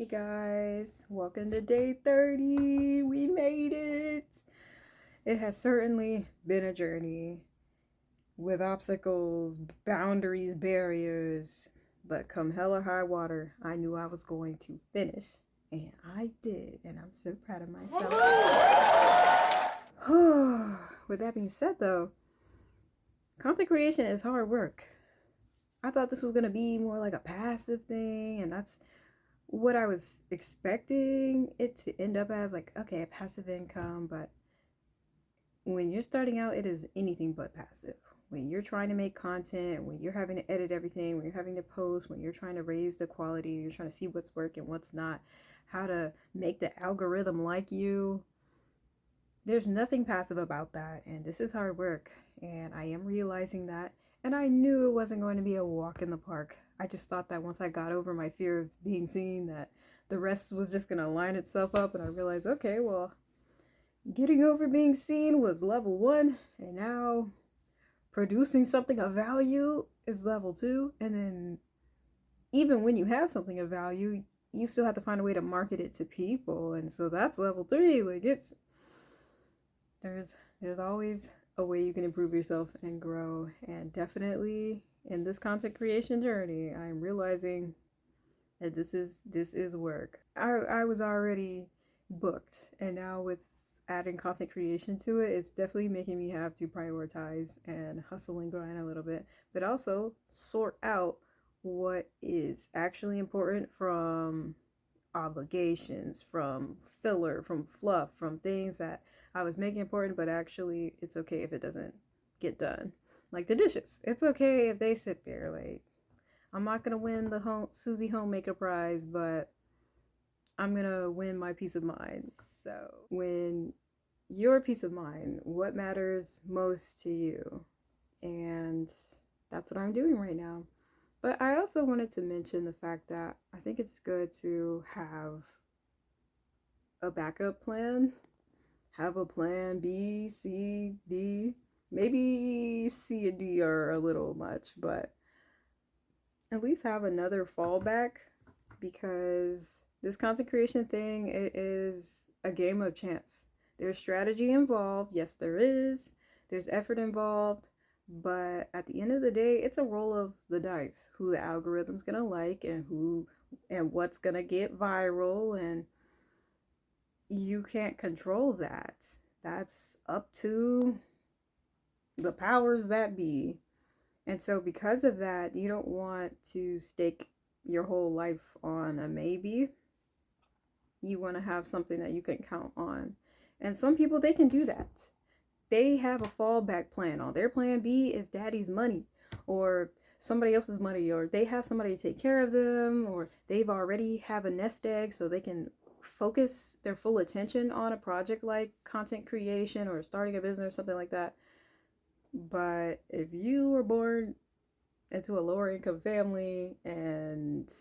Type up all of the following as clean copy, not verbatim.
Hey guys, welcome to day 30. We made it. It has certainly been a journey with obstacles, boundaries, barriers, but come hell or high water, I knew I was going to finish. And I did, and I'm so proud of myself. With that being said, though, content creation is hard work. I thought this was going to be more like a passive thing, and that's what I was expecting it to end up as, like, okay, a passive income. But when you're starting out, it is anything but passive. When you're trying to make content, when you're having to edit everything, when you're having to post, when you're trying to raise the quality, you're trying to see what's working, what's not, how to make the algorithm like you, there's nothing passive about that. And this is hard work, and I am realizing that. And I knew it wasn't going to be a walk in the park. I just thought that once I got over my fear of being seen, that the rest was just going to line itself up. And I realized, okay, well, getting over being seen was level 1, and now producing something of value is level 2. And then even when you have something of value, you still have to find a way to market it to people. And so that's level 3. Like, it's there's always a way you can improve yourself and grow. And definitely in this content creation journey, I'm realizing that this is work. I was already booked, and now with adding content creation to it, it's definitely making me have to prioritize and hustle and grind a little bit, but also sort out what is actually important from obligations, from filler, from fluff, from things that I was making important, but actually it's okay if it doesn't get done. Like the dishes. It's okay if they sit there. Like, I'm not gonna win the Susie Homemaker Prize, but I'm gonna win my peace of mind. So when your peace of mind, what matters most to you? And that's what I'm doing right now. But I also wanted to mention the fact that I think it's good to have a backup plan. Have a plan B, C, D. Maybe C and D are a little much, but at least have another fallback, because this content creation thing, it is a game of chance. There's strategy involved. Yes, there is. There's effort involved. But at the end of the day, it's a roll of the dice. Who the algorithm's going to like, and what's going to get viral. And you can't control that. That's up to the powers that be. And so because of that, you don't want to stake your whole life on a maybe. You want to have something that you can count on. And some people, they can do that. They have a fallback plan. On their plan B is daddy's money, or somebody else's money, or they have somebody to take care of them, or they've already have a nest egg so they can focus their full attention on a project like content creation or starting a business or something like that. But if you were born into a lower income family and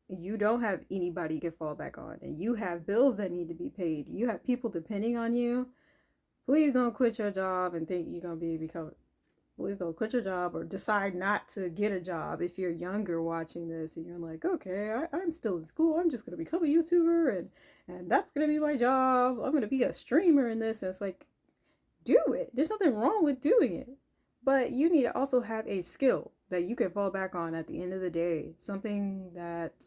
you don't have anybody you can fall back on, and you have bills that need to be paid, you have people depending on you, please don't quit your job and think you're going to become. Please don't quit your job or decide not to get a job if you're younger watching this and you're like, okay, I'm still in school. I'm just going to become a YouTuber, and that's going to be my job. I'm going to be a streamer in this. And it's like, do it. There's nothing wrong with doing it. But you need to also have a skill that you can fall back on at the end of the day. Something that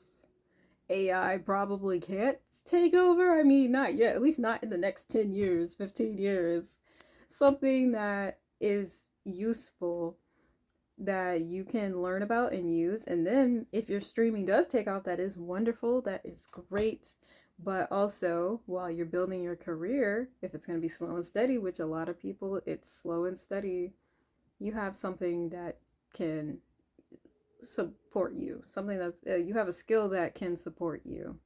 AI probably can't take over. I mean, not yet. At least not in the next 10 years, 15 years. Something that is useful, that you can learn about and use. And then if your streaming does take off, that is wonderful. That is great. But also, while you're building your career, if it's going to be slow and steady, which a lot of people, it's slow and steady, you have something that can support you. Something that's, you have a skill that can support you.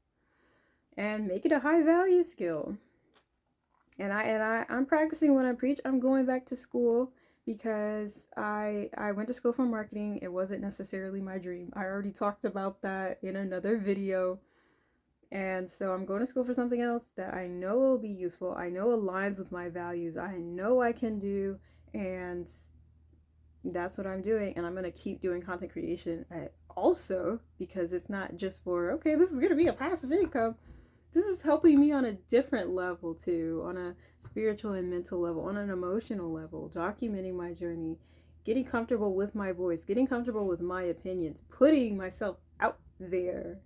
And make it a high value skill. And I'm practicing what I preach. I'm going back to school because I went to school for marketing. It wasn't necessarily my dream. I already talked about that in another video. And so I'm going to school for something else that I know will be useful. I know aligns with my values. I know I can do, and that's what I'm doing. And I'm going to keep doing content creation at also because it's not just for, okay, this is going to be a passive income. This is helping me on a different level too, on a spiritual and mental level, on an emotional level, documenting my journey, getting comfortable with my voice, getting comfortable with my opinions, putting myself out there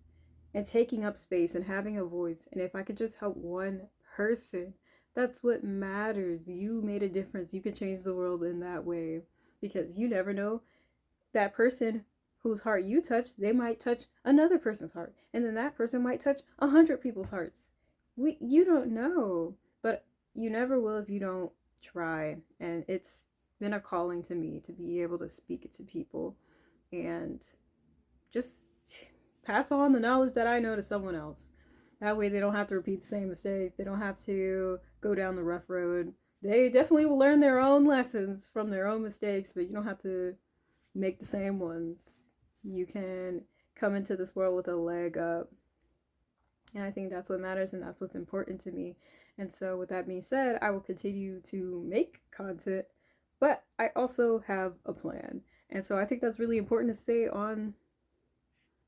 and taking up space and having a voice. And if I could just help one person, that's what matters. You made a difference. You could change the world in that way because you never know, that person whose heart you touch, they might touch another person's heart, and then that person might touch 100 people's hearts. You don't know, but you never will if you don't try. And it's been a calling to me to be able to speak it to people and just pass on the knowledge that I know to someone else. That way they don't have to repeat the same mistakes. They don't have to go down the rough road. They definitely will learn their own lessons from their own mistakes, but you don't have to make the same ones. You can come into this world with a leg up. And I think that's what matters and that's what's important to me. And so, with that being said, I will continue to make content, but I also have a plan. And so, I think that's really important to say on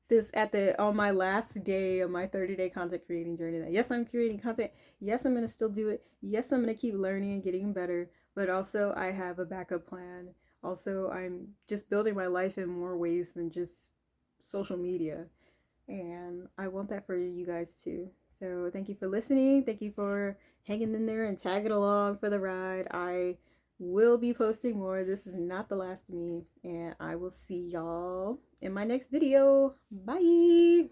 this on my last day of my 30-day content creating journey, that yes, I'm creating content, yes, I'm going to still do it, yes, I'm going to keep learning and getting better, but also I have a backup plan. Also, I'm just building my life in more ways than just social media, and I want that for you guys too. So thank you for listening, thank you for hanging in there and tagging along for the ride. I will be posting more. This is not the last of me, and I will see y'all in my next video. Bye.